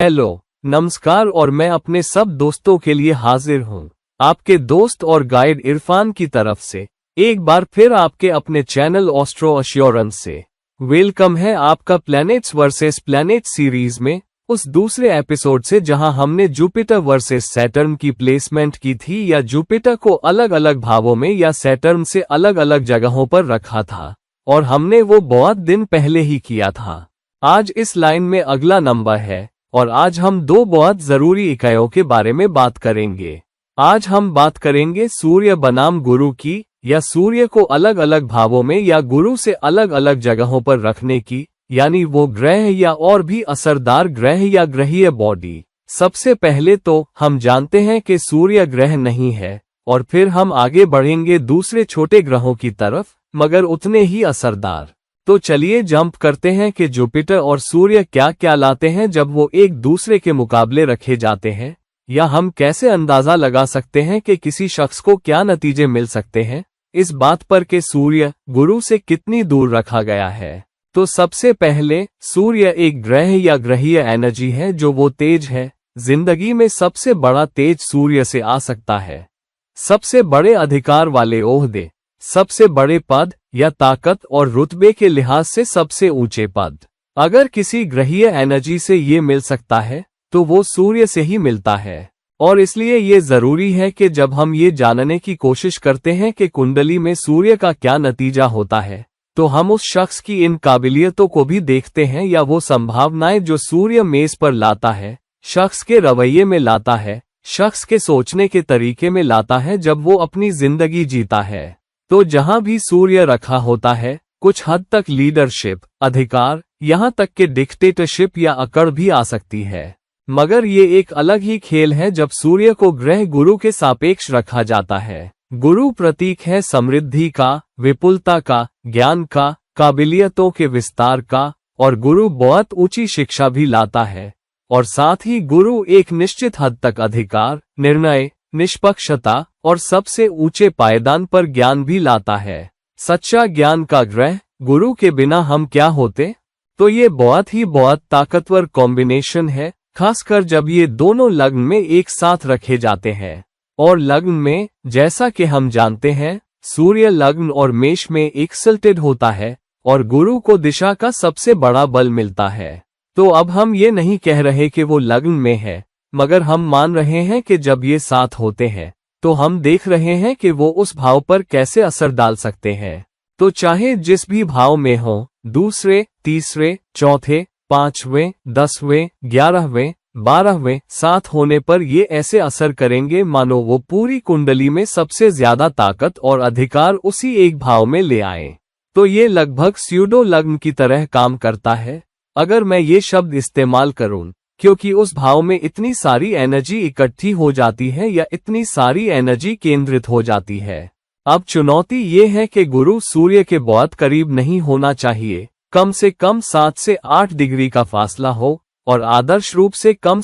Hello, नमस्कार और मैं अपने सब दोस्तों के लिए हाजिर हूँ आपके दोस्त और गाइड इरफान की तरफ से एक बार फिर आपके अपने चैनल एस्ट्रो एश्योरेंस से वेलकम है आपका प्लैनेट्स वर्सेस प्लैनेट सीरीज में उस दूसरे एपिसोड से जहां हमने जुपिटर वर्सेस सैटर्न की प्लेसमेंट की थी या जुपिटर को अलग अलग भावों में या सैटर्न से अलग अलग जगहों पर रखा था और हमने वो बहुत दिन पहले ही किया था। आज इस लाइन में अगला नंबर है और आज हम दो बहुत जरूरी इकाइयों के बारे में बात करेंगे। आज हम बात करेंगे सूर्य बनाम गुरु की या सूर्य को अलग अलग भावों में या गुरु से अलग अलग जगहों पर रखने की, यानी वो ग्रह या और भी असरदार ग्रह या ग्रहीय बॉडी। सबसे पहले तो हम जानते हैं कि सूर्य ग्रह नहीं है और फिर हम आगे बढ़ेंगे दूसरे छोटे ग्रहों की तरफ, मगर उतने ही असरदार। तो चलिए जंप करते हैं कि जुपिटर और सूर्य क्या क्या लाते हैं जब वो एक दूसरे के मुकाबले रखे जाते हैं, या हम कैसे अंदाजा लगा सकते हैं कि किसी शख्स को क्या नतीजे मिल सकते हैं इस बात पर कि सूर्य गुरु से कितनी दूर रखा गया है। तो सबसे पहले सूर्य एक ग्रह या ग्रहीय एनर्जी है जो वो तेज है। जिंदगी में सबसे बड़ा तेज सूर्य से आ सकता है। सबसे बड़े अधिकार वाले ओहदे, सबसे बड़े पद या ताकत और रुतबे के लिहाज से सबसे ऊंचे पद, अगर किसी ग्रहीय एनर्जी से ये मिल सकता है तो वो सूर्य से ही मिलता है। और इसलिए ये जरूरी है कि जब हम ये जानने की कोशिश करते हैं कि कुंडली में सूर्य का क्या नतीजा होता है, तो हम उस शख्स की इन काबिलियतों को भी देखते हैं या वो संभावनाएं जो सूर्य मेज पर लाता है, शख्स के रवैये में लाता है, शख्स के सोचने के तरीके में लाता है जब वो अपनी जिंदगी जीता है। तो जहां भी सूर्य रखा होता है, कुछ हद तक लीडरशिप, अधिकार, यहां तक कि डिक्टेटरशिप या अकड़ भी आ सकती है। मगर ये एक अलग ही खेल है जब सूर्य को ग्रह गुरु के सापेक्ष रखा जाता है। गुरु प्रतीक है समृद्धि का, विपुलता का, ज्ञान का, काबिलियतों के विस्तार का, और गुरु बहुत ऊंची शिक्षा भी लाता है। और साथ ही गुरु एक निश्चित हद तक अधिकार, निर्णय, निष्पक्षता और सबसे ऊंचे पायदान पर ज्ञान भी लाता है। सच्चा ज्ञान का ग्रह गुरु के बिना हम क्या होते? तो ये बहुत ताकतवर कॉम्बिनेशन है, खासकर जब ये दोनों लग्न में एक साथ रखे जाते हैं। और लग्न में, जैसा कि हम जानते हैं, सूर्य लग्न और मेष में एक्सल्टेड होता है और गुरु को दिशा का सबसे बड़ा बल मिलता है। तो अब हम ये नहीं कह रहे कि वो लग्न में है, मगर हम मान रहे हैं कि जब ये साथ होते हैं तो हम देख रहे हैं कि वो उस भाव पर कैसे असर डाल सकते हैं। तो चाहे जिस भी भाव में हो, दूसरे, तीसरे, चौथे, पांचवें, 10वें, 11वें, 12वें साथ होने पर ये ऐसे असर करेंगे मानो वो पूरी कुंडली में सबसे ज्यादा ताकत और अधिकार उसी एक भाव में ले आए। तो ये लगभग स्यूडो लग्न की तरह काम करता है, अगर मैं ये शब्द इस्तेमाल करूं, क्योंकि उस भाव में इतनी सारी एनर्जी इकट्ठी हो जाती है या इतनी सारी एनर्जी केंद्रित हो जाती है। अब चुनौती ये है कि गुरु सूर्य के बहुत करीब नहीं होना चाहिए, कम से कम 7 से 8 डिग्री का फासला हो, और आदर्श रूप से कम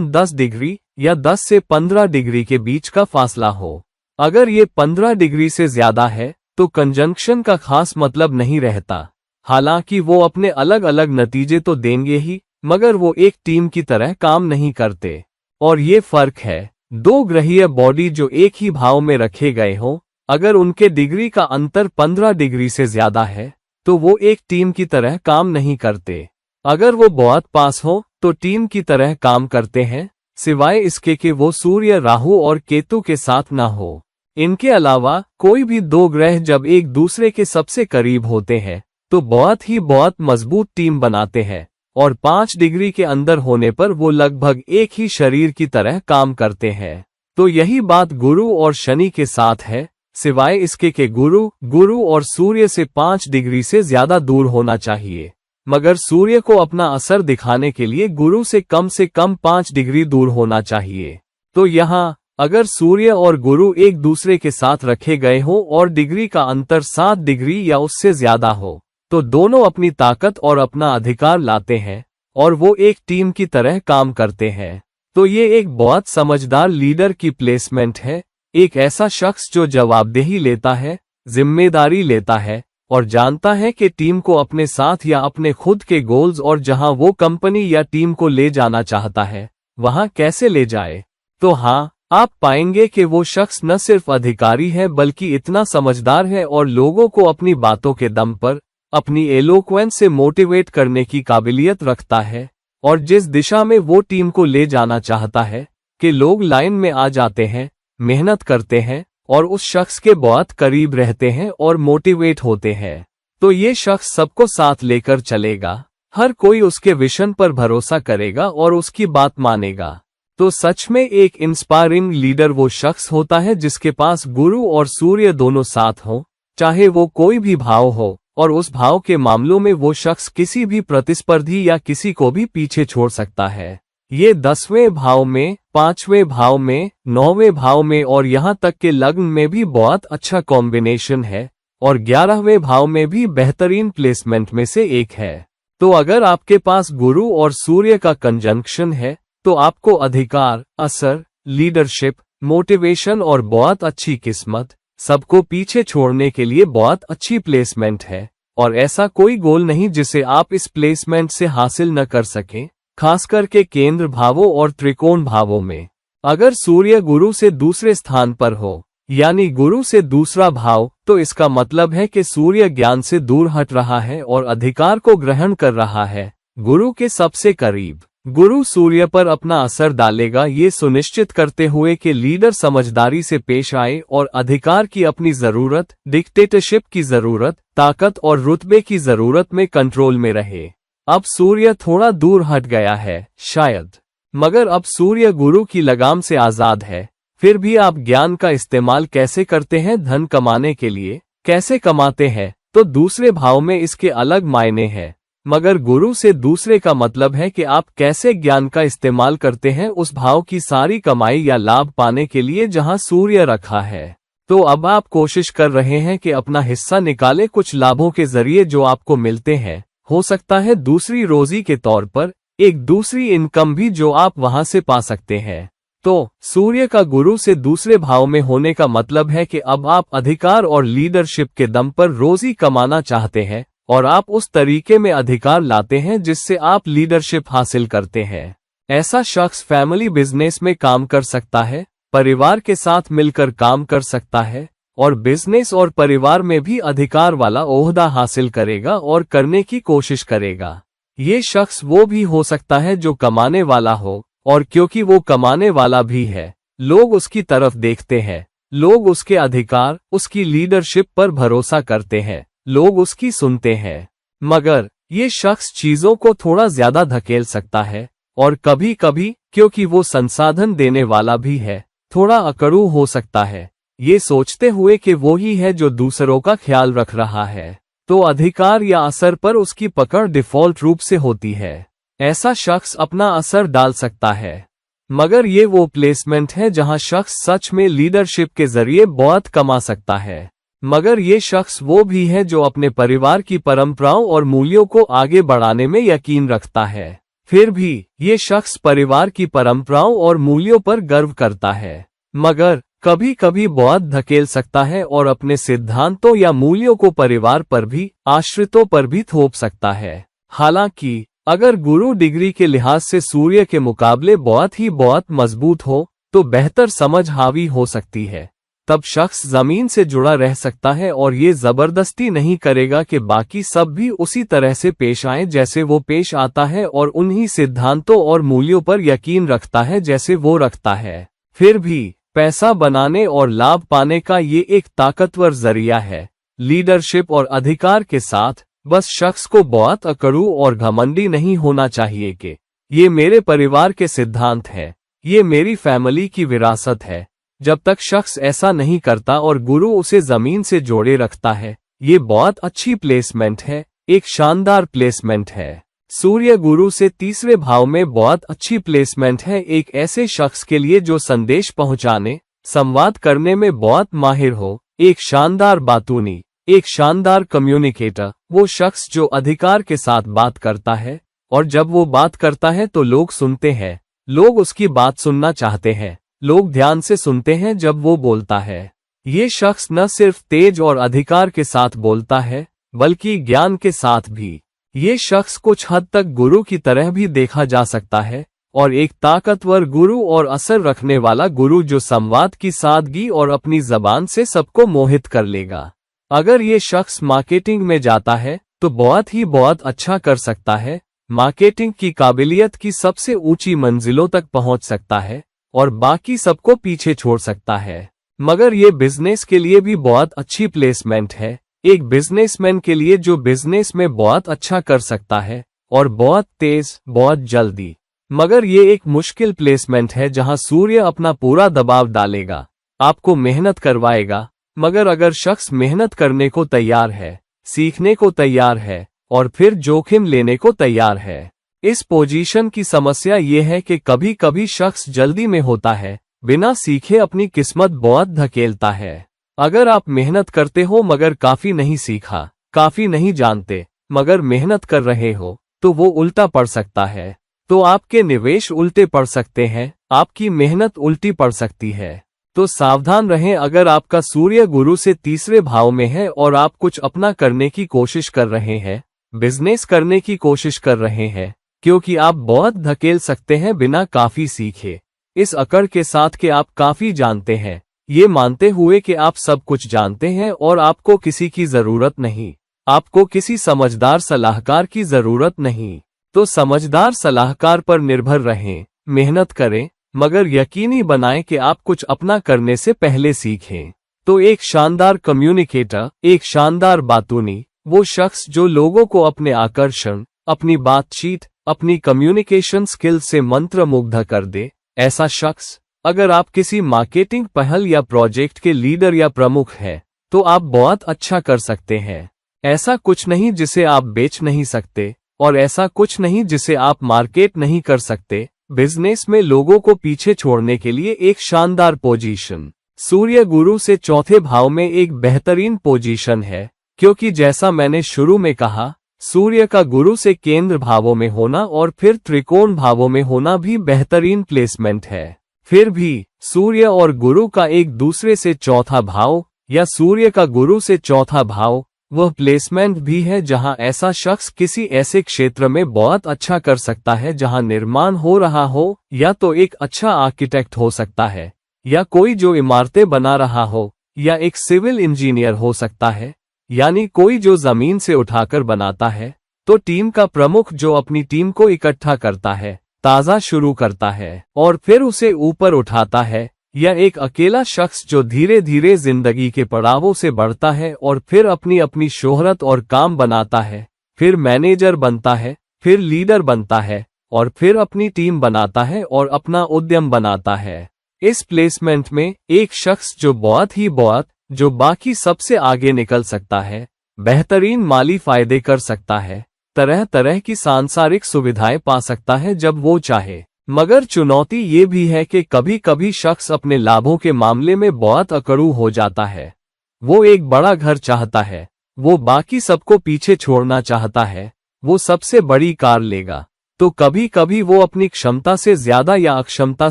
10 डिग्री या 10 से 15 डिग्री के बीच का फासला हो। अगर ये 15 डिग्री से ज्यादा है तो कंजंक्शन का खास मतलब नहीं रहता। हालांकि वो अपने अलग अलग नतीजे तो देंगे ही, मगर वो एक टीम की तरह काम नहीं करते। और ये फर्क है, दो ग्रहीय बॉडी जो एक ही भाव में रखे गए हों, अगर उनके डिग्री का अंतर 15 डिग्री से ज्यादा है तो वो एक टीम की तरह काम नहीं करते। अगर वो बहुत पास हो तो टीम की तरह काम करते हैं, सिवाय इसके कि वो सूर्य, राहु और केतु के साथ ना हो। इनके अलावा कोई भी दो ग्रह जब एक दूसरे के सबसे करीब होते हैं तो बहुत मजबूत टीम बनाते हैं, और 5 डिग्री के अंदर होने पर वो लगभग एक ही शरीर की तरह काम करते हैं। तो यही बात गुरु और शनि के साथ है, सिवाय इसके कि गुरु और सूर्य से 5 डिग्री से ज्यादा दूर होना चाहिए, मगर सूर्य को अपना असर दिखाने के लिए गुरु से कम 5 डिग्री दूर होना चाहिए। तो यहाँ अगर सूर्य और गुरु एक दूसरे के साथ रखे गए हों और डिग्री का अंतर 7 डिग्री या उससे ज्यादा हो, तो दोनों अपनी ताकत और अपना अधिकार लाते हैं और वो एक टीम की तरह काम करते हैं। तो ये एक बहुत समझदार लीडर की प्लेसमेंट है, एक ऐसा शख्स जो जवाबदेही लेता है, जिम्मेदारी लेता है और जानता है कि टीम को अपने साथ या अपने खुद के गोल्स और जहां वो कंपनी या टीम को ले जाना चाहता है वहां कैसे ले जाए, तो हाँ, आप पाएंगे कि वो शख्स न सिर्फ अधिकारी है बल्कि इतना समझदार है और लोगों को अपनी बातों के दम पर अपनी एलोक्वेंस से मोटिवेट करने की काबिलियत रखता है। और जिस दिशा में वो टीम को ले जाना चाहता है कि लोग लाइन में आ जाते हैं, मेहनत करते हैं और उस शख्स के बहुत करीब रहते हैं और मोटिवेट होते हैं, तो ये शख्स सबको साथ लेकर चलेगा। हर कोई उसके विजन पर भरोसा करेगा और उसकी बात मानेगा। तो सच में एक इंस्पायरिंग लीडर वो शख्स होता है जिसके पास गुरु और सूर्य दोनों साथ हों, चाहे वो कोई भी भाव हो, और उस भाव के मामलों में वो शख्स किसी भी प्रतिस्पर्धी या किसी को भी पीछे छोड़ सकता है। ये 10वें भाव में, 5वें भाव में, 9वें भाव में और यहाँ तक के लग्न में भी बहुत अच्छा कॉम्बिनेशन है और 11वें भाव में भी बेहतरीन प्लेसमेंट में से एक है। तो अगर आपके पास गुरु और सूर्य का कंजंक्शन है तो आपको अधिकार, असर, लीडरशिप, मोटिवेशन और बहुत अच्छी किस्मत, सबको पीछे छोड़ने के लिए बहुत अच्छी प्लेसमेंट है। और ऐसा कोई गोल नहीं जिसे आप इस प्लेसमेंट से हासिल न कर सकें, खासकर के केंद्र भावों और त्रिकोण भावों में। अगर सूर्य गुरु से दूसरे स्थान पर हो, यानी गुरु से दूसरा भाव, तो इसका मतलब है कि सूर्य ज्ञान से दूर हट रहा है और अधिकार को ग्रहण कर रहा है गुरु के सबसे करीब। गुरु सूर्य पर अपना असर डालेगा ये सुनिश्चित करते हुए कि लीडर समझदारी से पेश आए और अधिकार की अपनी जरूरत, डिक्टेटरशिप की जरूरत, ताकत और रुतबे की जरूरत में कंट्रोल में रहे। अब सूर्य थोड़ा दूर हट गया है शायद, मगर अब सूर्य गुरु की लगाम से आजाद है। फिर भी आप ज्ञान का इस्तेमाल कैसे करते हैं धन कमाने के लिए, कैसे कमाते हैं, तो दूसरे भाव में इसके अलग मायने हैं। मगर गुरु से दूसरे का मतलब है कि आप कैसे ज्ञान का इस्तेमाल करते हैं उस भाव की सारी कमाई या लाभ पाने के लिए जहां सूर्य रखा है। तो अब आप कोशिश कर रहे हैं कि अपना हिस्सा निकाले कुछ लाभों के जरिए जो आपको मिलते हैं। हो सकता है दूसरी रोजी के तौर पर एक दूसरी इनकम भी जो आप वहां से पा सकते हैं। तो सूर्य का गुरु से दूसरे भाव में होने का मतलब है कि अब आप अधिकार और लीडरशिप के दम पर रोजी कमाना चाहते हैं और आप उस तरीके में अधिकार लाते हैं जिससे आप लीडरशिप हासिल करते हैं। ऐसा शख्स फैमिली बिजनेस में काम कर सकता है, परिवार के साथ मिलकर काम कर सकता है और बिजनेस और परिवार में भी अधिकार वाला ओहदा हासिल करेगा और करने की कोशिश करेगा। ये शख्स वो भी हो सकता है जो कमाने वाला हो, और क्योंकि वो कमाने वाला भी है, लोग उसकी तरफ देखते हैं, लोग उसके अधिकार, उसकी लीडरशिप पर भरोसा करते हैं, लोग उसकी सुनते हैं। मगर ये शख्स चीजों को थोड़ा ज्यादा धकेल सकता है और कभी कभी, क्योंकि वो संसाधन देने वाला भी है, थोड़ा अकड़ू हो सकता है, ये सोचते हुए कि वो ही है जो दूसरों का ख्याल रख रहा है। तो अधिकार या असर पर उसकी पकड़ डिफॉल्ट रूप से होती है। ऐसा शख्स अपना असर डाल सकता है, मगर ये वो प्लेसमेंट है जहां शख्स सच में लीडरशिप के जरिए बहुत कमा सकता है। मगर ये शख्स वो भी है जो अपने परिवार की परंपराओं और मूल्यों को आगे बढ़ाने में यकीन रखता है। फिर भी ये शख्स परिवार की परंपराओं और मूल्यों पर गर्व करता है, मगर कभी कभी बहुत धकेल सकता है और अपने सिद्धांतों या मूल्यों को परिवार पर भी, आश्रितों पर भी थोप सकता है। हालांकि अगर गुरु डिग्री के लिहाज से सूर्य के मुकाबले बहुत मजबूत हो तो बेहतर समझ हावी हो सकती है। तब शख्स जमीन से जुड़ा रह सकता है और ये जबरदस्ती नहीं करेगा कि बाकी सब भी उसी तरह से पेश आए जैसे वो पेश आता है और उन्हीं सिद्धांतों और मूल्यों पर यकीन रखता है जैसे वो रखता है। फिर भी पैसा बनाने और लाभ पाने का ये एक ताकतवर जरिया है। लीडरशिप और अधिकार के साथ बस शख्स को बहुत अकड़ू और घमंडी नहीं होना चाहिए कि ये मेरे परिवार के सिद्धांत है, ये मेरी फैमिली की विरासत है। जब तक शख्स ऐसा नहीं करता और गुरु उसे जमीन से जोड़े रखता है, ये बहुत अच्छी प्लेसमेंट है, एक शानदार प्लेसमेंट है। सूर्य गुरु से तीसरे भाव में बहुत अच्छी प्लेसमेंट है एक ऐसे शख्स के लिए जो संदेश पहुंचाने, संवाद करने में बहुत माहिर हो, एक शानदार बातूनी, एक शानदार कम्युनिकेटर। वो शख्स जो अधिकार के साथ बात करता है और जब वो बात करता है तो लोग सुनते हैं, लोग उसकी बात सुनना चाहते हैं, लोग ध्यान से सुनते हैं जब वो बोलता है। ये शख्स न सिर्फ तेज और अधिकार के साथ बोलता है, बल्कि ज्ञान के साथ भी। ये शख्स कुछ हद तक गुरु की तरह भी देखा जा सकता है, और एक ताकतवर गुरु और असर रखने वाला गुरु जो संवाद की सादगी और अपनी जबान से सबको मोहित कर लेगा। अगर ये शख्स मार्केटिंग में जाता है तो बहुत अच्छा कर सकता है, मार्केटिंग की काबिलियत की सबसे ऊंची मंजिलों तक पहुंच सकता है और बाकी सबको पीछे छोड़ सकता है। मगर ये बिजनेस के लिए भी बहुत अच्छी प्लेसमेंट है, एक बिजनेसमैन के लिए जो बिजनेस में बहुत अच्छा कर सकता है और बहुत तेज, बहुत जल्दी। मगर ये एक मुश्किल प्लेसमेंट है जहां सूर्य अपना पूरा दबाव डालेगा, आपको मेहनत करवाएगा। मगर अगर शख्स मेहनत करने को तैयार है, सीखने को तैयार है और फिर जोखिम लेने को तैयार है, इस पोजीशन की समस्या ये है कि कभी कभी शख्स जल्दी में होता है, बिना सीखे अपनी किस्मत बहुत धकेलता है। अगर आप मेहनत करते हो मगर काफी नहीं सीखा, काफी नहीं जानते, मगर मेहनत कर रहे हो, तो वो उल्टा पड़ सकता है। तो आपके निवेश उल्टे पड़ सकते हैं, आपकी मेहनत उल्टी पड़ सकती है। तो सावधान रहें अगर आपका सूर्य गुरु से तीसरे भाव में है और आप कुछ अपना करने की कोशिश कर रहे हैं, बिजनेस करने की कोशिश कर रहे हैं, क्योंकि आप बहुत धकेल सकते हैं बिना काफी सीखे। इस अकड़ के साथ कि आप काफी जानते हैं, ये मानते हुए कि आप सब कुछ जानते हैं और आपको किसी की जरूरत नहीं, आपको किसी समझदार सलाहकार की जरूरत नहीं। तो समझदार सलाहकार पर निर्भर रहें, मेहनत करें, मगर यकीनी बनाएं कि आप कुछ अपना करने से पहले सीखें। तो एक शानदार कम्युनिकेटर, एक शानदार बातूनी, वो शख्स जो लोगों को अपने आकर्षण, अपनी बातचीत, अपनी कम्युनिकेशन स्किल से मंत्रमुग्ध कर दे, ऐसा शख्स। अगर आप किसी मार्केटिंग पहल या प्रोजेक्ट के लीडर या प्रमुख हैं, तो आप बहुत अच्छा कर सकते हैं। ऐसा कुछ नहीं जिसे आप बेच नहीं सकते और ऐसा कुछ नहीं जिसे आप मार्केट नहीं कर सकते। बिजनेस में लोगों को पीछे छोड़ने के लिए एक शानदार पोजीशन सूर्य गुरु से चौथे भाव में एक बेहतरीन पोजीशन है, क्योंकि जैसा मैंने शुरू में कहा, सूर्य का गुरु से केंद्र भावों में होना और फिर त्रिकोण भावों में होना भी बेहतरीन प्लेसमेंट है। फिर भी सूर्य और गुरु का एक दूसरे से चौथा भाव या सूर्य का गुरु से चौथा भाव वह प्लेसमेंट भी है जहां ऐसा शख्स किसी ऐसे क्षेत्र में बहुत अच्छा कर सकता है जहां निर्माण हो रहा हो, या तो एक अच्छा आर्किटेक्ट हो सकता है, या कोई जो इमारतें बना रहा हो, या एक सिविल इंजीनियर हो सकता है, यानी कोई जो जमीन से उठाकर बनाता है। तो टीम का प्रमुख जो अपनी टीम को इकट्ठा करता है, ताज़ा शुरू करता है और फिर उसे ऊपर उठाता है, या एक अकेला शख्स जो धीरे धीरे जिंदगी के पड़ावों से बढ़ता है और फिर अपनी अपनी शोहरत और काम बनाता है, फिर मैनेजर बनता है, फिर लीडर बनता है और फिर अपनी टीम बनाता है और अपना उद्यम बनाता है। इस प्लेसमेंट में एक शख्स जो जो बाकी सबसे आगे निकल सकता है, बेहतरीन माली फायदे कर सकता है, तरह तरह की सांसारिक सुविधाएं पा सकता है जब वो चाहे। मगर चुनौती ये भी है कि कभी कभी शख्स अपने लाभों के मामले में बहुत अकड़ू हो जाता है। वो एक बड़ा घर चाहता है, वो बाकी सबको पीछे छोड़ना चाहता है, वो सबसे बड़ी कार लेगा, तो कभी कभी वो अपनी क्षमता से ज्यादा या अक्षमता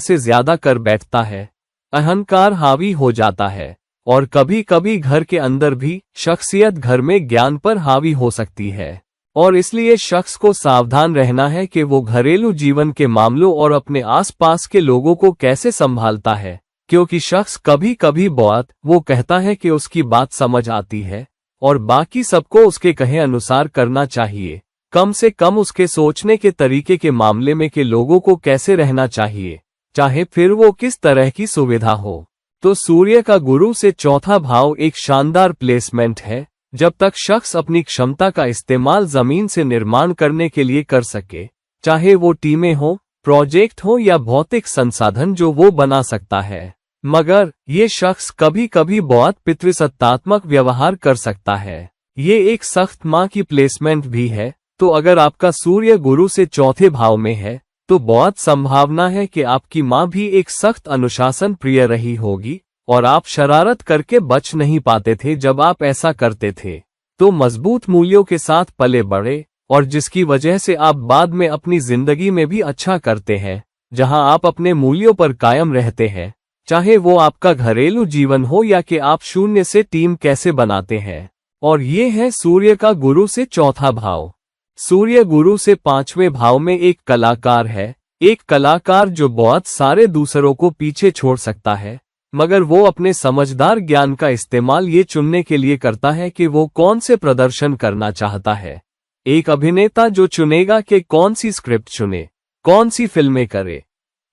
से ज्यादा कर बैठता है, अहंकार हावी हो जाता है। और कभी कभी घर के अंदर भी शख्सियत घर में ज्ञान पर हावी हो सकती है। और इसलिए शख्स को सावधान रहना है कि वो घरेलू जीवन के मामलों और अपने आसपास के लोगों को कैसे संभालता है, क्योंकि शख्स कभी कभी वो कहता है कि उसकी बात समझ आती है और बाकी सबको उसके कहे अनुसार करना चाहिए। कम से कम उसके सोचने के तरीके के मामले में कि लोगों को कैसे रहना चाहिए, चाहे फिर वो किस तरह की सुविधा हो। तो सूर्य का गुरु से चौथा भाव एक शानदार प्लेसमेंट है जब तक शख्स अपनी क्षमता का इस्तेमाल जमीन से निर्माण करने के लिए कर सके, चाहे वो टीमें हो, प्रोजेक्ट हो या भौतिक संसाधन जो वो बना सकता है। मगर ये शख्स कभी कभी बहुत पितृसत्तात्मक व्यवहार कर सकता है। ये एक सख्त माँ की प्लेसमेंट भी है। तो अगर आपका सूर्य गुरु से चौथे भाव में है तो बहुत संभावना है कि आपकी माँ भी एक सख्त अनुशासन प्रिय रही होगी और आप शरारत करके बच नहीं पाते थे जब आप ऐसा करते थे। तो मजबूत मूल्यों के साथ पले बढ़े और जिसकी वजह से आप बाद में अपनी जिंदगी में भी अच्छा करते हैं, जहां आप अपने मूल्यों पर कायम रहते हैं, चाहे वो आपका घरेलू जीवन हो या कि आप शून्य से टीम कैसे बनाते हैं। और ये है सूर्य का गुरु से चौथा भाव। सूर्य गुरु से 5वें भाव में एक कलाकार है, एक कलाकार जो बहुत सारे दूसरों को पीछे छोड़ सकता है, मगर वो अपने समझदार ज्ञान का इस्तेमाल ये चुनने के लिए करता है कि वो कौन से प्रदर्शन करना चाहता है। एक अभिनेता जो चुनेगा कि कौन सी स्क्रिप्ट चुने, कौन सी फिल्में करे।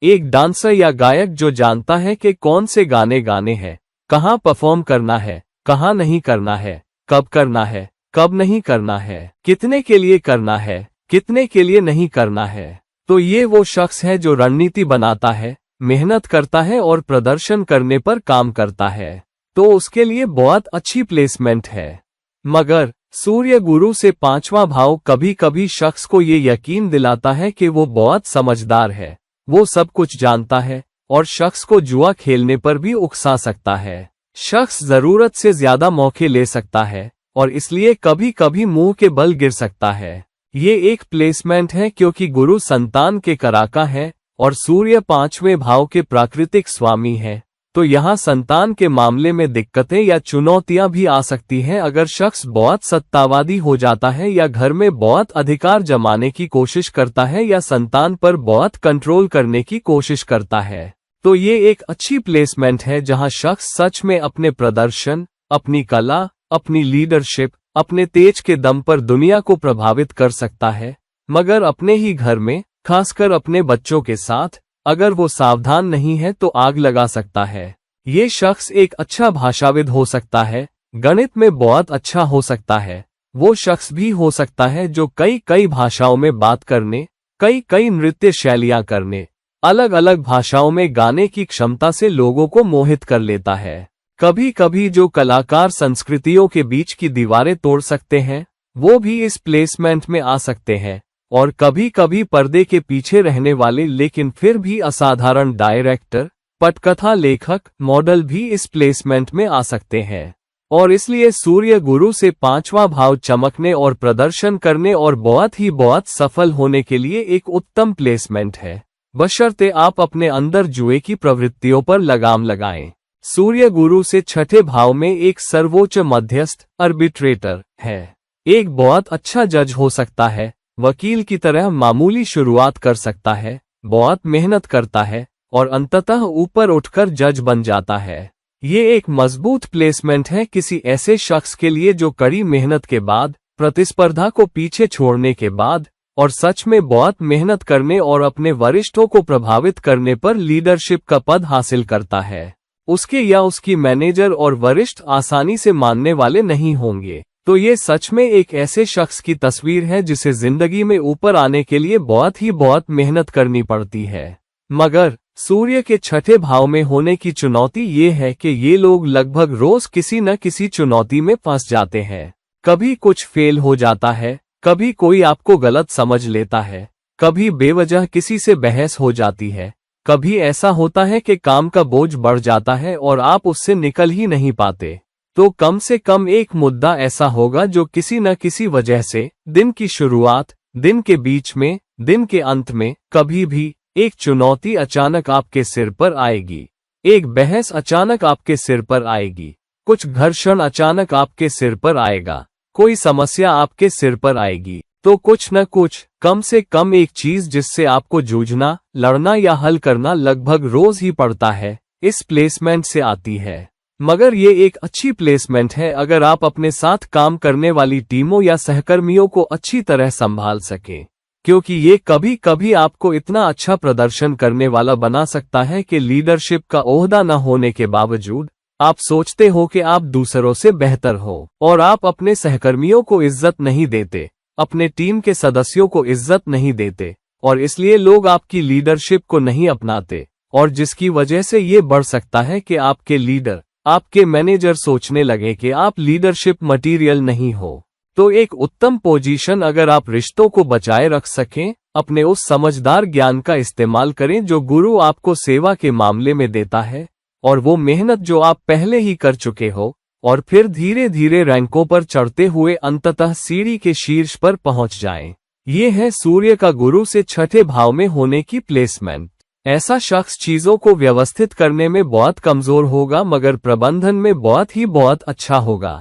एक डांसर या गायक जो जानता है कि कौन से गाने गाने हैं, कहाँ परफॉर्म करना है, कहाँ नहीं करना है, कब करना है, कब नहीं करना है, कितने के लिए करना है, कितने के लिए नहीं करना है। तो ये वो शख्स है जो रणनीति बनाता है, मेहनत करता है और प्रदर्शन करने पर काम करता है। तो उसके लिए बहुत अच्छी प्लेसमेंट है। मगर सूर्य गुरु से 5वां भाव कभी कभी शख्स को ये यकीन दिलाता है कि वो बहुत समझदार है, वो सब कुछ जानता है और शख्स को जुआ खेलने पर भी उकसा सकता है। शख्स जरूरत से ज्यादा मौके ले सकता है और इसलिए कभी कभी मुंह के बल गिर सकता है। ये एक प्लेसमेंट है क्योंकि गुरु संतान के कराका है और सूर्य 5वें भाव के प्राकृतिक स्वामी है। तो यहाँ संतान के मामले में दिक्कतें या चुनौतियां भी आ सकती हैं अगर शख्स बहुत सत्तावादी हो जाता है या घर में बहुत अधिकार जमाने की कोशिश करता है या संतान पर बहुत कंट्रोल करने की कोशिश करता है। तो ये एक अच्छी प्लेसमेंट है जहां शख्स सच में अपने प्रदर्शन, अपनी कला, अपनी लीडरशिप, अपने तेज के दम पर दुनिया को प्रभावित कर सकता है, मगर अपने ही घर में, खासकर अपने बच्चों के साथ, अगर वो सावधान नहीं है तो आग लगा सकता है। ये शख्स एक अच्छा भाषाविद हो सकता है, गणित में बहुत अच्छा हो सकता है। वो शख्स भी हो सकता है जो कई भाषाओं में बात करने, कई नृत्य शैलियां करने, अलग अलग भाषाओं में गाने की क्षमता से लोगों को मोहित कर लेता है। कभी कभी जो कलाकार संस्कृतियों के बीच की दीवारें तोड़ सकते हैं, वो भी इस प्लेसमेंट में आ सकते हैं। और कभी कभी पर्दे के पीछे रहने वाले लेकिन फिर भी असाधारण डायरेक्टर, पटकथा लेखक, मॉडल भी इस प्लेसमेंट में आ सकते हैं। और इसलिए सूर्य गुरु से 5वां भाव चमकने और प्रदर्शन करने और बहुत सफल होने के लिए एक उत्तम प्लेसमेंट है, बशर्ते आप अपने अंदर जुए की प्रवृत्तियों पर लगाम लगाएं। सूर्य गुरु से 6ठे भाव में एक सर्वोच्च मध्यस्थ, आर्बिट्रेटर है। एक बहुत अच्छा जज हो सकता है, वकील की तरह मामूली शुरुआत कर सकता है, बहुत मेहनत करता है और अंततः ऊपर उठकर जज बन जाता है। ये एक मजबूत प्लेसमेंट है किसी ऐसे शख्स के लिए जो कड़ी मेहनत के बाद, प्रतिस्पर्धा को पीछे छोड़ने के बाद और सच में बहुत मेहनत करने और अपने वरिष्ठों को प्रभावित करने पर लीडरशिप का पद हासिल करता है। उसके या उसकी मैनेजर और वरिष्ठ आसानी से मानने वाले नहीं होंगे। तो ये सच में एक ऐसे शख्स की तस्वीर है जिसे जिंदगी में ऊपर आने के लिए बहुत मेहनत करनी पड़ती है। मगर सूर्य के 6ठे भाव में होने की चुनौती ये है कि ये लोग लगभग रोज किसी न किसी चुनौती में फंस जाते हैं। कभी कुछ फेल हो जाता है, कभी कोई आपको गलत समझ लेता है, कभी बेवजह किसी से बहस हो जाती है, कभी ऐसा होता है कि काम का बोझ बढ़ जाता है और आप उससे निकल ही नहीं पाते। तो कम से कम एक मुद्दा ऐसा होगा जो किसी न किसी वजह से दिन की शुरुआत, दिन के बीच में, दिन के अंत में कभी भी एक चुनौती अचानक आपके सिर पर आएगी। एक बहस अचानक आपके सिर पर आएगी, कुछ घर्षण अचानक आपके सिर पर आएगा, कोई समस्या आपके सिर पर आएगी। तो कुछ न कुछ, कम से कम एक चीज जिससे आपको जूझना, लड़ना या हल करना लगभग रोज ही पड़ता है, इस प्लेसमेंट से आती है। मगर ये एक अच्छी प्लेसमेंट है अगर आप अपने साथ काम करने वाली टीमों या सहकर्मियों को अच्छी तरह संभाल सकें, क्योंकि ये कभी कभी आपको इतना अच्छा प्रदर्शन करने वाला बना सकता है कि लीडरशिप का ओहदा न होने के बावजूद आप सोचते हो कि आप दूसरों से बेहतर हो और आप अपने सहकर्मियों को इज्जत नहीं देते, अपने टीम के सदस्यों को इज्जत नहीं देते और इसलिए लोग आपकी लीडरशिप को नहीं अपनाते, और जिसकी वजह से ये बढ़ सकता है कि आपके लीडर, आपके मैनेजर सोचने लगे कि आप लीडरशिप मटेरियल नहीं हो। तो एक उत्तम पोजीशन अगर आप रिश्तों को बचाए रख सकें, अपने उस समझदार ज्ञान का इस्तेमाल करें जो गुरु आपको सेवा के मामले में देता है, और वो मेहनत जो आप पहले ही कर चुके हो, और फिर धीरे धीरे रैंकों पर चढ़ते हुए अंततः सीढ़ी के शीर्ष पर पहुंच जाएं। ये है सूर्य का गुरु से 6ठे भाव में होने की प्लेसमेंट। ऐसा शख्स चीजों को व्यवस्थित करने में बहुत कमजोर होगा मगर प्रबंधन में बहुत अच्छा होगा।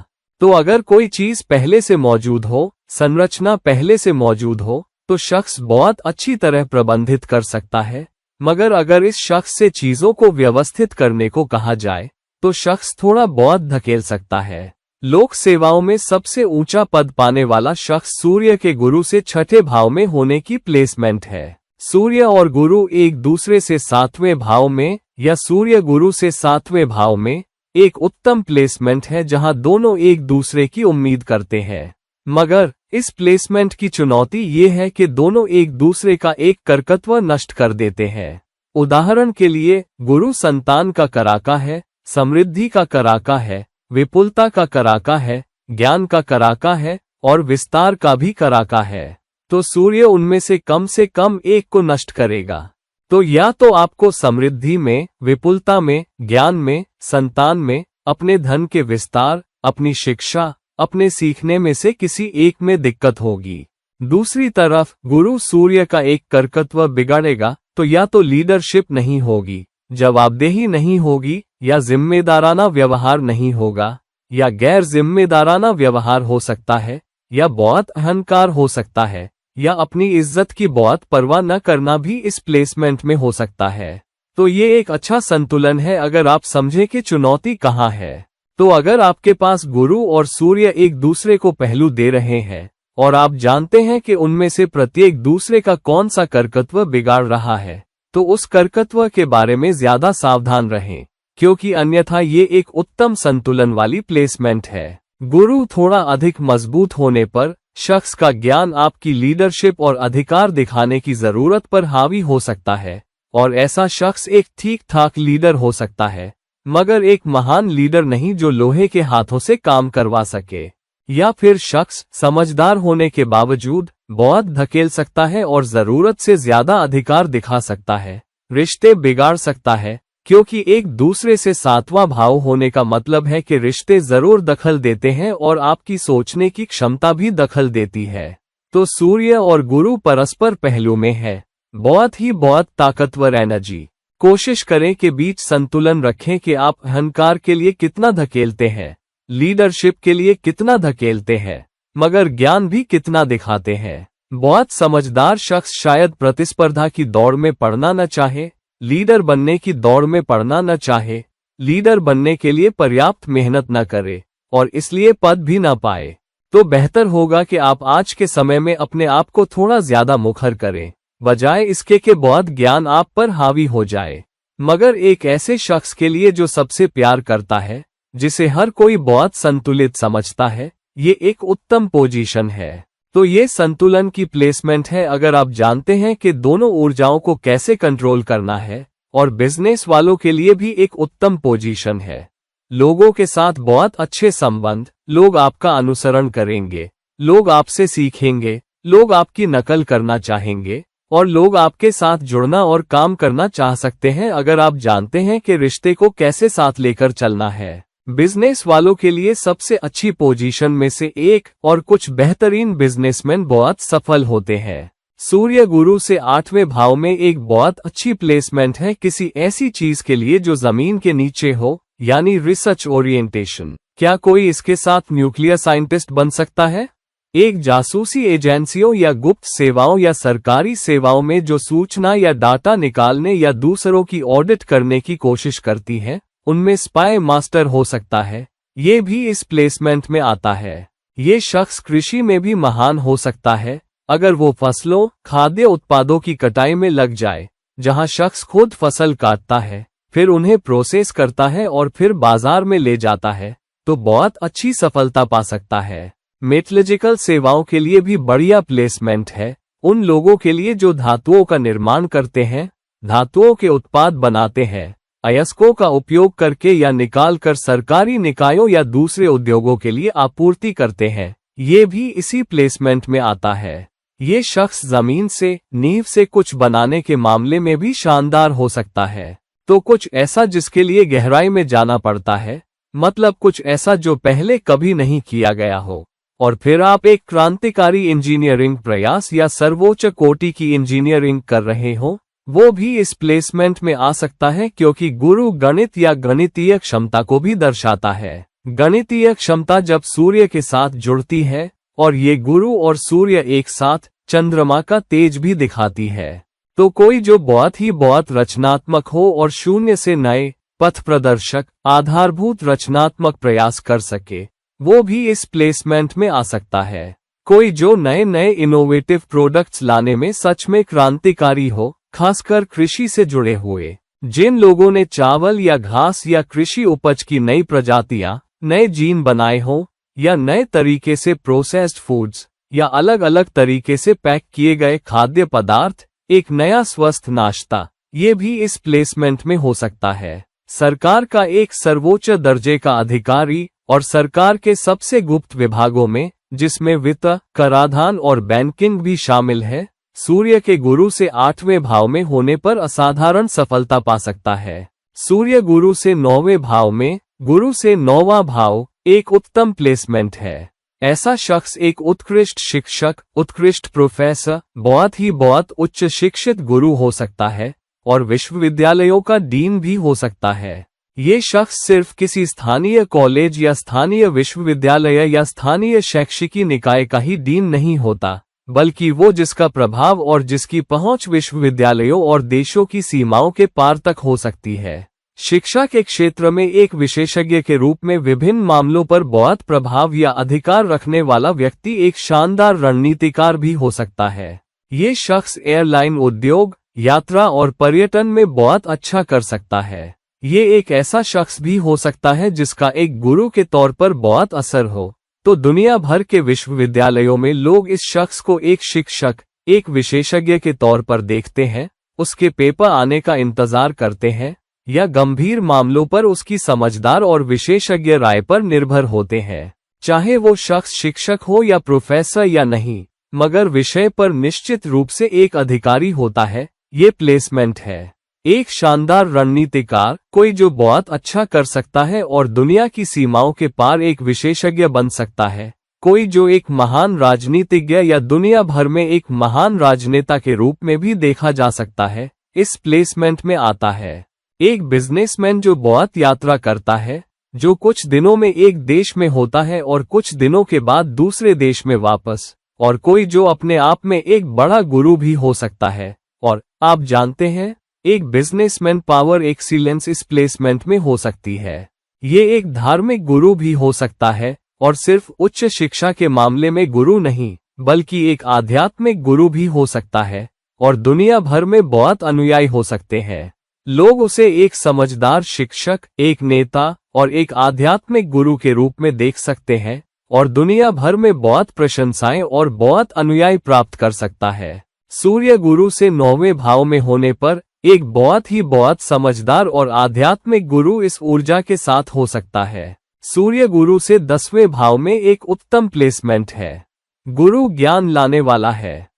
तो अगर कोई चीज पहले से मौजूद हो, संरचना पहले से मौजूद हो, तो शख्स बहुत अच्छी तरह प्रबंधित कर सकता है। मगर अगर इस शख्स से चीजों को व्यवस्थित करने को कहा जाए तो शख्स थोड़ा बहुत धकेल सकता है। लोक सेवाओं में सबसे ऊंचा पद पाने वाला शख्स सूर्य के गुरु से छठे भाव में होने की प्लेसमेंट है। सूर्य और गुरु एक दूसरे से 7वें भाव में या सूर्य गुरु से 7वें भाव में एक उत्तम प्लेसमेंट है, जहां दोनों एक दूसरे की उम्मीद करते हैं। मगर इस प्लेसमेंट की चुनौती ये है कि दोनों एक दूसरे का एक करकत्व नष्ट कर देते हैं। उदाहरण के लिए गुरु संतान का कराका है, समृद्धि का कराका है, विपुलता का कराका है, ज्ञान का कराका है और विस्तार का भी कराका है। तो सूर्य उनमें से कम एक को नष्ट करेगा। तो या तो आपको समृद्धि में, विपुलता में, ज्ञान में, संतान में, अपने धन के विस्तार, अपनी शिक्षा, अपने सीखने में से किसी एक में दिक्कत होगी। दूसरी तरफ गुरु सूर्य का एक करकत्व बिगाड़ेगा तो या तो लीडरशिप नहीं होगी, जवाबदेही नहीं होगी, या जिम्मेदाराना व्यवहार नहीं होगा, या गैर जिम्मेदाराना व्यवहार हो सकता है, या बहुत अहंकार हो सकता है, या अपनी इज्जत की बहुत परवाह न करना भी इस प्लेसमेंट में हो सकता है। तो ये एक अच्छा संतुलन है अगर आप समझें कि चुनौती कहाँ है। तो अगर आपके पास गुरु और सूर्य एक दूसरे को पहलू दे रहे हैं और आप जानते हैं कि उनमें से प्रत्येक दूसरे का कौन सा करकत्व बिगाड़ रहा है, तो उस करकत्व के बारे में ज्यादा सावधान रहें, क्योंकि अन्यथा ये एक उत्तम संतुलन वाली प्लेसमेंट है। गुरु थोड़ा अधिक मजबूत होने पर शख्स का ज्ञान आपकी लीडरशिप और अधिकार दिखाने की जरूरत पर हावी हो सकता है और ऐसा शख्स एक ठीक ठाक लीडर हो सकता है, मगर एक महान लीडर नहीं जो लोहे के हाथों से काम करवा सके। या फिर शख्स समझदार होने के बावजूद बहुत धकेल सकता है और जरूरत से ज्यादा अधिकार दिखा सकता है, रिश्ते बिगाड़ सकता है, क्योंकि एक दूसरे से 7वां भाव होने का मतलब है कि रिश्ते जरूर दखल देते हैं और आपकी सोचने की क्षमता भी दखल देती है। तो सूर्य और गुरु परस्पर पहलू में है, बहुत ताकतवर एनर्जी। कोशिश करें कि बीच संतुलन रखें कि आप अहंकार के लिए कितना धकेलते हैं, लीडरशिप के लिए कितना धकेलते हैं, मगर ज्ञान भी कितना दिखाते हैं। बहुत समझदार शख्स शायद प्रतिस्पर्धा की दौड़ में पड़ना न चाहे, लीडर बनने की दौड़ में पड़ना न चाहे, लीडर बनने के लिए पर्याप्त मेहनत न करे और इसलिए पद भी न पाए। तो बेहतर होगा कि आप आज के समय में अपने आप को थोड़ा ज्यादा मुखर करें, बजाय इसके कि बहुत ज्ञान आप पर हावी हो जाए। मगर एक ऐसे शख्स के लिए जो सबसे प्यार करता है, जिसे हर कोई बहुत संतुलित समझता है, ये एक उत्तम पोजीशन है। तो ये संतुलन की प्लेसमेंट है अगर आप जानते हैं कि दोनों ऊर्जाओं को कैसे कंट्रोल करना है, और बिजनेस वालों के लिए भी एक उत्तम पोजीशन है। लोगों के साथ बहुत अच्छे संबंध, लोग आपका अनुसरण करेंगे, लोग आपसे सीखेंगे, लोग आपकी नकल करना चाहेंगे और लोग आपके साथ जुड़ना और काम करना चाह सकते हैं अगर आप जानते हैं कि रिश्ते को कैसे साथ लेकर चलना है। बिजनेस वालों के लिए सबसे अच्छी पोजीशन में से एक, और कुछ बेहतरीन बिजनेसमैन बहुत सफल होते हैं। सूर्य गुरु से 8वें भाव में एक बहुत अच्छी प्लेसमेंट है किसी ऐसी चीज के लिए जो जमीन के नीचे हो, यानी रिसर्च ओरिएंटेशन। क्या कोई इसके साथ न्यूक्लियर साइंटिस्ट बन सकता है? एक जासूसी एजेंसियों या गुप्त सेवाओं या सरकारी सेवाओं में जो सूचना या डाटा निकालने या दूसरों की ऑडिट करने की कोशिश करती है, उनमें स्पाई मास्टर हो सकता है। ये भी इस प्लेसमेंट में आता है। ये शख्स कृषि में भी महान हो सकता है अगर वो फसलों, खाद्य उत्पादों की कटाई में लग जाए, जहां शख्स खुद फसल काटता है, फिर उन्हें प्रोसेस करता है और फिर बाजार में ले जाता है, तो बहुत अच्छी सफलता पा सकता है। मेटलर्जिकल सेवाओं के लिए भी बढ़िया प्लेसमेंट है, उन लोगों के लिए जो धातुओं का निर्माण करते हैं, धातुओं के उत्पाद बनाते हैं, अयस्कों का उपयोग करके या निकाल कर सरकारी निकायों या दूसरे उद्योगों के लिए आपूर्ति करते हैं। ये भी इसी प्लेसमेंट में आता है। ये शख्स जमीन से, नींव से कुछ बनाने के मामले में भी शानदार हो सकता है। तो कुछ ऐसा जिसके लिए गहराई में जाना पड़ता है, मतलब कुछ ऐसा जो पहले कभी नहीं किया गया हो, और फिर आप एक क्रांतिकारी इंजीनियरिंग प्रयास या सर्वोच्च कोटि की इंजीनियरिंग कर रहे हो, वो भी इस प्लेसमेंट में आ सकता है, क्योंकि गुरु गणित या गणितीय क्षमता को भी दर्शाता है। गणितीय क्षमता जब सूर्य के साथ जुड़ती है और ये गुरु और सूर्य एक साथ चंद्रमा का तेज भी दिखाती है, तो कोई जो बहुत रचनात्मक हो और शून्य से नए पथ प्रदर्शक आधारभूत रचनात्मक प्रयास कर सके, वो भी इस प्लेसमेंट में आ सकता है। कोई जो नए नए इनोवेटिव प्रोडक्ट्स लाने में सच में क्रांतिकारी हो, खासकर कृषि से जुड़े हुए। जिन लोगों ने चावल या घास या कृषि उपज की नई प्रजातियां, नए जीन बनाए हों, या नए तरीके से प्रोसेस्ड फूड्स या अलग अलग तरीके से पैक किए गए खाद्य पदार्थ, एक नया स्वस्थ नाश्ता, ये भी इस प्लेसमेंट में हो सकता है। सरकार का एक सर्वोच्च दर्जे का अधिकारी और सरकार के सबसे गुप्त विभागों में, जिसमें वित्त, कराधान और बैंकिंग भी शामिल है, सूर्य के गुरु से 8वें भाव में होने पर असाधारण सफलता पा सकता है। सूर्य गुरु से 9वें भाव में, गुरु से 9वां भाव एक उत्तम प्लेसमेंट है। ऐसा शख्स एक उत्कृष्ट शिक्षक, उत्कृष्ट प्रोफेसर, बहुत उच्च शिक्षित गुरु हो सकता है और विश्वविद्यालयों का डीन भी हो सकता है। ये शख्स सिर्फ किसी स्थानीय कॉलेज या स्थानीय विश्वविद्यालय या स्थानीय शैक्षिकी निकाय का ही डीन नहीं होता, बल्कि वो जिसका प्रभाव और जिसकी पहुंच विश्वविद्यालयों और देशों की सीमाओं के पार तक हो सकती है। शिक्षा के क्षेत्र में एक विशेषज्ञ के रूप में विभिन्न मामलों पर बहुत प्रभाव या अधिकार रखने वाला व्यक्ति एक शानदार रणनीतिकार भी हो सकता है। ये शख्स एयरलाइन उद्योग, यात्रा और पर्यटन में बहुत अच्छा कर सकता है। ये एक ऐसा शख्स भी हो सकता है जिसका एक गुरु के तौर पर बहुत असर हो, तो दुनिया भर के विश्वविद्यालयों में लोग इस शख्स को एक शिक्षक, एक विशेषज्ञ के तौर पर देखते हैं, उसके पेपर आने का इंतजार करते हैं, या गंभीर मामलों पर उसकी समझदार और विशेषज्ञ राय पर निर्भर होते हैं। चाहे वो शख्स शिक्षक हो या प्रोफेसर या नहीं, मगर विषय पर निश्चित रूप से एक अधिकारी होता है, ये प्लेसमेंट है। एक शानदार रणनीतिकार, कोई जो बहुत अच्छा कर सकता है और दुनिया की सीमाओं के पार एक विशेषज्ञ बन सकता है। कोई जो एक महान राजनीतिज्ञ या दुनिया भर में एक महान राजनेता के रूप में भी देखा जा सकता है, इस प्लेसमेंट में आता है। एक बिजनेसमैन जो बहुत यात्रा करता है, जो कुछ दिनों में एक देश में होता है और कुछ दिनों के बाद दूसरे देश में वापस, और कोई जो अपने आप में एक बड़ा गुरु भी हो सकता है। और आप जानते हैं, एक बिजनेसमैन पावर एक्सीलेंस इस प्लेसमेंट में हो सकती है। ये एक धार्मिक गुरु भी हो सकता है, और सिर्फ उच्च शिक्षा के मामले में गुरु नहीं, बल्कि एक आध्यात्मिक गुरु भी हो सकता है, और दुनिया भर में बहुत अनुयायी हो सकते हैं। लोग उसे एक समझदार शिक्षक, एक नेता और एक आध्यात्मिक गुरु के रूप में देख सकते हैं, और दुनिया भर में बहुत प्रशंसाएं और बहुत अनुयायी प्राप्त कर सकता है। सूर्य गुरु से 9वें भाव में होने पर एक बहुत समझदार और आध्यात्मिक गुरु इस ऊर्जा के साथ हो सकता है। सूर्य गुरु से 10वें भाव में एक उत्तम प्लेसमेंट है। गुरु ज्ञान लाने वाला है,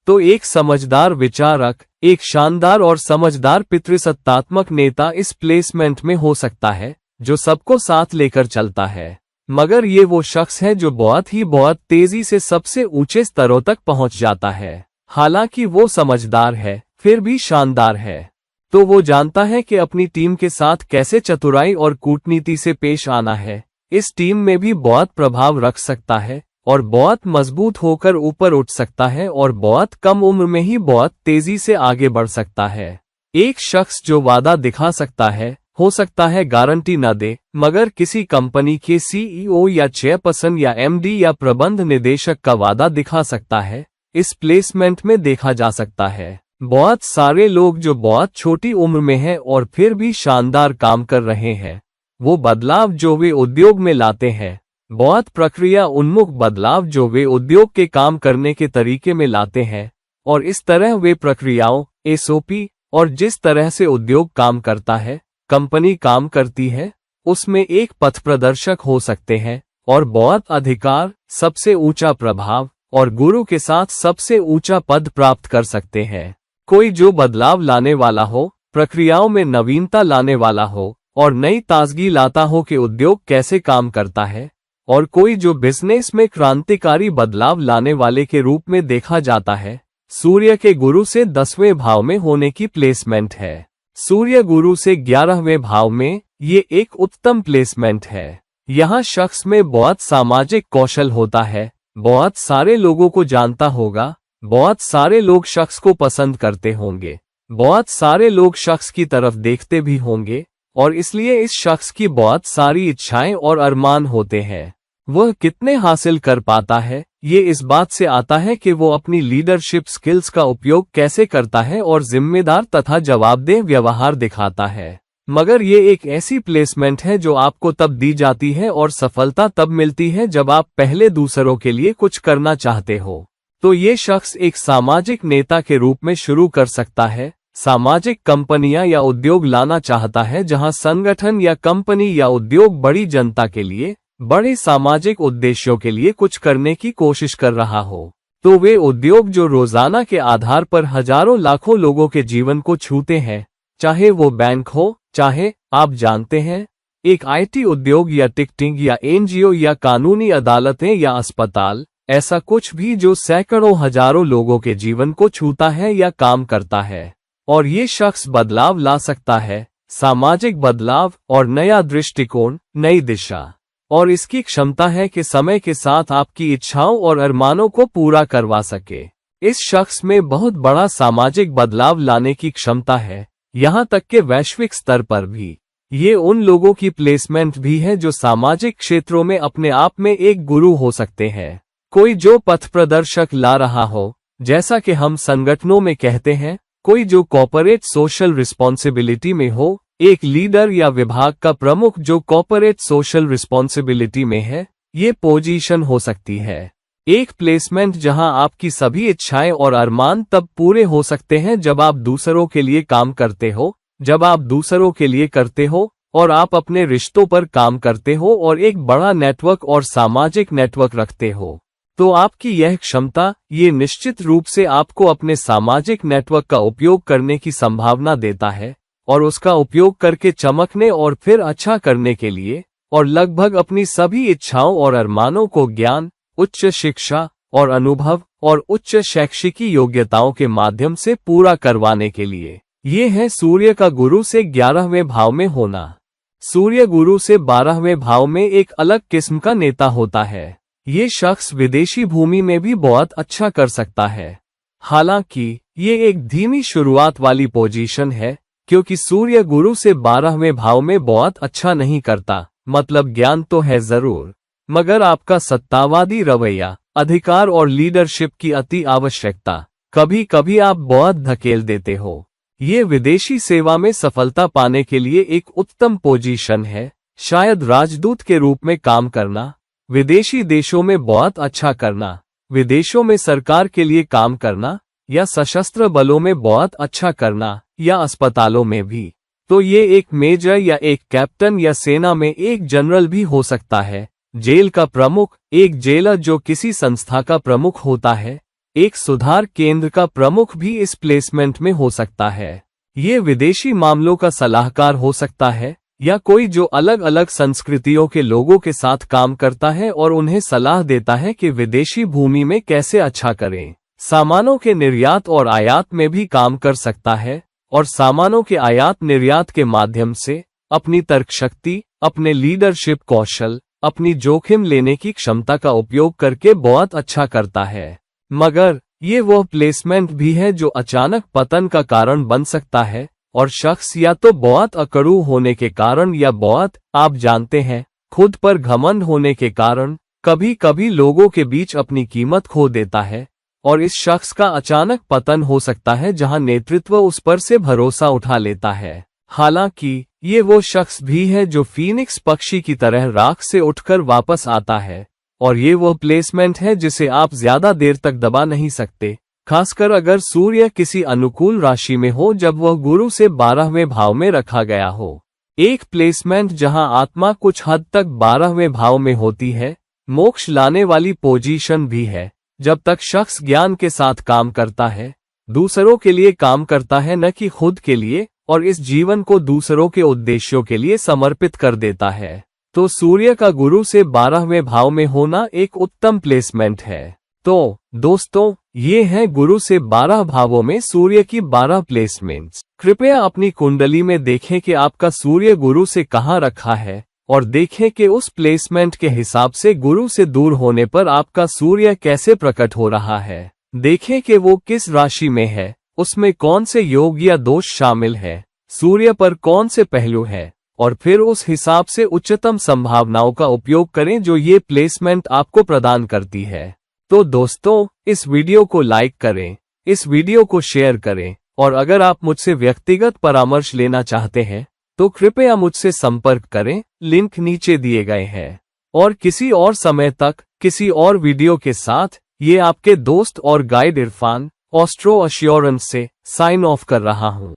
तो एक समझदार विचारक, एक शानदार और समझदार पितृसत्तात्मक नेता इस प्लेसमेंट में हो सकता है, जो सबको साथ लेकर चलता है। मगर ये वो शख्स है जो बहुत तेजी से सबसे ऊंचे स्तरों तक पहुंच जाता है। हालांकि वो समझदार है, फिर भी शानदार है। तो वो जानता है कि अपनी टीम के साथ कैसे चतुराई और कूटनीति से पेश आना है। इस टीम में भी बहुत प्रभाव रख सकता है और बहुत मजबूत होकर ऊपर उठ सकता है और बहुत कम उम्र में ही बहुत तेजी से आगे बढ़ सकता है। एक शख्स जो वादा दिखा सकता है, हो सकता है गारंटी न दे, मगर किसी कंपनी के सीईओ या चेयरपर्सन या एमडी या प्रबंध निदेशक का वादा दिखा सकता है, इस प्लेसमेंट में देखा जा सकता है। बहुत सारे लोग जो बहुत छोटी उम्र में हैं और फिर भी शानदार काम कर रहे हैं, वो बदलाव जो वे उद्योग में लाते हैं, बहुत प्रक्रिया उन्मुख बदलाव जो वे उद्योग के काम करने के तरीके में लाते हैं, और इस तरह वे प्रक्रियाओं, एसओपी और जिस तरह से उद्योग काम करता है, कंपनी काम करती है, उसमें एक पथ प्रदर्शक हो सकते हैं और बहुत अधिकार, सबसे ऊंचा प्रभाव और गुरु के साथ सबसे ऊंचा पद प्राप्त कर सकते हैं। कोई जो बदलाव लाने वाला हो, प्रक्रियाओं में नवीनता लाने वाला हो और नई ताजगी लाता हो कि उद्योग कैसे काम करता है, और कोई जो बिजनेस में क्रांतिकारी बदलाव लाने वाले के रूप में देखा जाता है, सूर्य के गुरु से 10वें भाव में होने की प्लेसमेंट है। सूर्य गुरु से 11वें भाव में ये एक उत्तम प्लेसमेंट है। यहाँ शख्स में बहुत सामाजिक कौशल होता है, बहुत सारे लोगों को जानता होगा, बहुत सारे लोग शख्स को पसंद करते होंगे, बहुत सारे लोग शख्स की तरफ देखते भी होंगे और इसलिए इस शख्स की बहुत सारी इच्छाएं और अरमान होते हैं। वह कितने हासिल कर पाता है, ये इस बात से आता है कि वो अपनी लीडरशिप स्किल्स का उपयोग कैसे करता है और जिम्मेदार तथा जवाबदेह व्यवहार दिखाता है। मगर ये एक ऐसी प्लेसमेंट है जो आपको तब दी जाती है और सफलता तब मिलती है जब आप पहले दूसरों के लिए कुछ करना चाहते हो। तो ये शख्स एक सामाजिक नेता के रूप में शुरू कर सकता है, सामाजिक कंपनियां या उद्योग लाना चाहता है जहां संगठन या कंपनी या उद्योग बड़ी जनता के लिए, बड़े सामाजिक उद्देश्यों के लिए कुछ करने की कोशिश कर रहा हो। तो वे उद्योग जो रोजाना के आधार पर हजारों लाखों लोगों के जीवन को छूते हैं, चाहे वो बैंक हो, चाहे आप जानते हैं एक आईटी उद्योग या टिकटिंग या एनजीओ या कानूनी अदालतें या अस्पताल, ऐसा कुछ भी जो सैकड़ों हजारों लोगों के जीवन को छूता है या काम करता है। और ये शख्स बदलाव ला सकता है, सामाजिक बदलाव और नया दृष्टिकोण, नई दिशा। और इसकी क्षमता है कि समय के साथ आपकी इच्छाओं और अरमानों को पूरा करवा सके। इस शख्स में बहुत बड़ा सामाजिक बदलाव लाने की क्षमता है, यहाँ तक कि वैश्विक स्तर पर भी। ये उन लोगों की प्लेसमेंट भी है जो सामाजिक क्षेत्रों में अपने आप में एक गुरु हो सकते हैं। कोई जो पथ प्रदर्शक ला रहा हो, जैसा कि हम संगठनों में कहते हैं, कोई जो कॉर्पोरेट सोशल रिस्पॉन्सिबिलिटी में हो, एक लीडर या विभाग का प्रमुख जो कॉर्पोरेट सोशल रिस्पॉन्सिबिलिटी में है, ये पोजीशन हो सकती है। एक प्लेसमेंट जहां आपकी सभी इच्छाएं और अरमान तब पूरे हो सकते हैं जब आप दूसरों के लिए काम करते हो, जब आप दूसरों के लिए करते हो और आप अपने रिश्तों पर काम करते हो और एक बड़ा नेटवर्क और सामाजिक नेटवर्क रखते हो। तो आपकी यह क्षमता, ये निश्चित रूप से आपको अपने सामाजिक नेटवर्क का उपयोग करने की संभावना देता है और उसका उपयोग करके चमकने और फिर अच्छा करने के लिए और लगभग अपनी सभी इच्छाओं और अरमानों को ज्ञान, उच्च शिक्षा और अनुभव और उच्च शैक्षिकी योग्यताओं के माध्यम से पूरा करवाने के लिए। ये है सूर्य का गुरु से 11वें भाव में होना। सूर्य गुरु से 12वें भाव में एक अलग किस्म का नेता होता है। ये शख्स विदेशी भूमि में भी बहुत अच्छा कर सकता है। हालांकि ये एक धीमी शुरुआत वाली पोजीशन है, क्योंकि सूर्य गुरु से 12वें भाव में बहुत अच्छा नहीं करता। मतलब ज्ञान तो है जरूर, मगर आपका सत्तावादी रवैया, अधिकार और लीडरशिप की अति आवश्यकता, कभी कभी आप बहुत धकेल देते हो। ये विदेशी सेवा में सफलता पाने के लिए एक उत्तम पोजीशन है। शायद राजदूत के रूप में काम करना, विदेशी देशों में बहुत अच्छा करना, विदेशों में सरकार के लिए काम करना, या सशस्त्र बलों में बहुत अच्छा करना, या अस्पतालों में भी। तो ये एक मेजर या एक कैप्टन या सेना में एक जनरल भी हो सकता है। जेल का प्रमुख, एक जेलर जो किसी संस्था का प्रमुख होता है, एक सुधार केंद्र का प्रमुख भी इस प्लेसमेंट में हो सकता है। ये विदेशी मामलों का सलाहकार हो सकता है, या कोई जो अलग अलग संस्कृतियों के लोगों के साथ काम करता है और उन्हें सलाह देता है कि विदेशी भूमि में कैसे अच्छा करें। सामानों के निर्यात और आयात में भी काम कर सकता है और सामानों के आयात निर्यात के माध्यम से अपनी तर्कशक्ति, अपने लीडरशिप कौशल, अपनी जोखिम लेने की क्षमता का उपयोग करके बहुत अच्छा करता है। मगर ये वह प्लेसमेंट भी है जो अचानक पतन का कारण बन सकता है, और शख्स या तो बहुत अकड़ू होने के कारण या बहुत, आप जानते हैं, खुद पर घमंड होने के कारण कभी कभी लोगों के बीच अपनी कीमत खो देता है। और इस शख्स का अचानक पतन हो सकता है जहां नेतृत्व उस पर से भरोसा उठा लेता है। हालांकि ये वो शख्स भी है जो फीनिक्स पक्षी की तरह राख से उठकर वापस आता है, और ये वो प्लेसमेंट है जिसे आप ज्यादा देर तक दबा नहीं सकते, खासकर अगर सूर्य किसी अनुकूल राशि में हो जब वह गुरु से 12वें भाव में रखा गया हो। एक प्लेसमेंट जहां आत्मा कुछ हद तक 12वें भाव में होती है, मोक्ष लाने वाली पोजीशन भी है। जब तक शख्स ज्ञान के साथ काम करता है, दूसरों के लिए काम करता है, न कि खुद के लिए, और इस जीवन को दूसरों के उद्देश्यों के लिए समर्पित कर देता है, तो सूर्य का गुरु से 12वें भाव में होना एक उत्तम प्लेसमेंट है। तो दोस्तों, ये हैं गुरु से 12 भावों में सूर्य की 12 प्लेसमेंट्स। कृपया अपनी कुंडली में देखें कि आपका सूर्य गुरु से कहाँ रखा है, और देखें कि उस प्लेसमेंट के हिसाब से गुरु से दूर होने पर आपका सूर्य कैसे प्रकट हो रहा है। देखें कि वो किस राशि में है, उसमें कौन से योग या दोष शामिल है, सूर्य पर कौन से पहलू है, और फिर उस हिसाब से उच्चतम संभावनाओं का उपयोग करें जो ये प्लेसमेंट आपको प्रदान करती है। तो दोस्तों, इस वीडियो को लाइक करें, इस वीडियो को शेयर करें, और अगर आप मुझसे व्यक्तिगत परामर्श लेना चाहते हैं तो कृपया मुझसे संपर्क करें, लिंक नीचे दिए गए हैं। और किसी और समय तक किसी और वीडियो के साथ ये आपके दोस्त और गाइड इरफान एस्ट्रो एश्योरेंस से साइन ऑफ कर रहा हूं।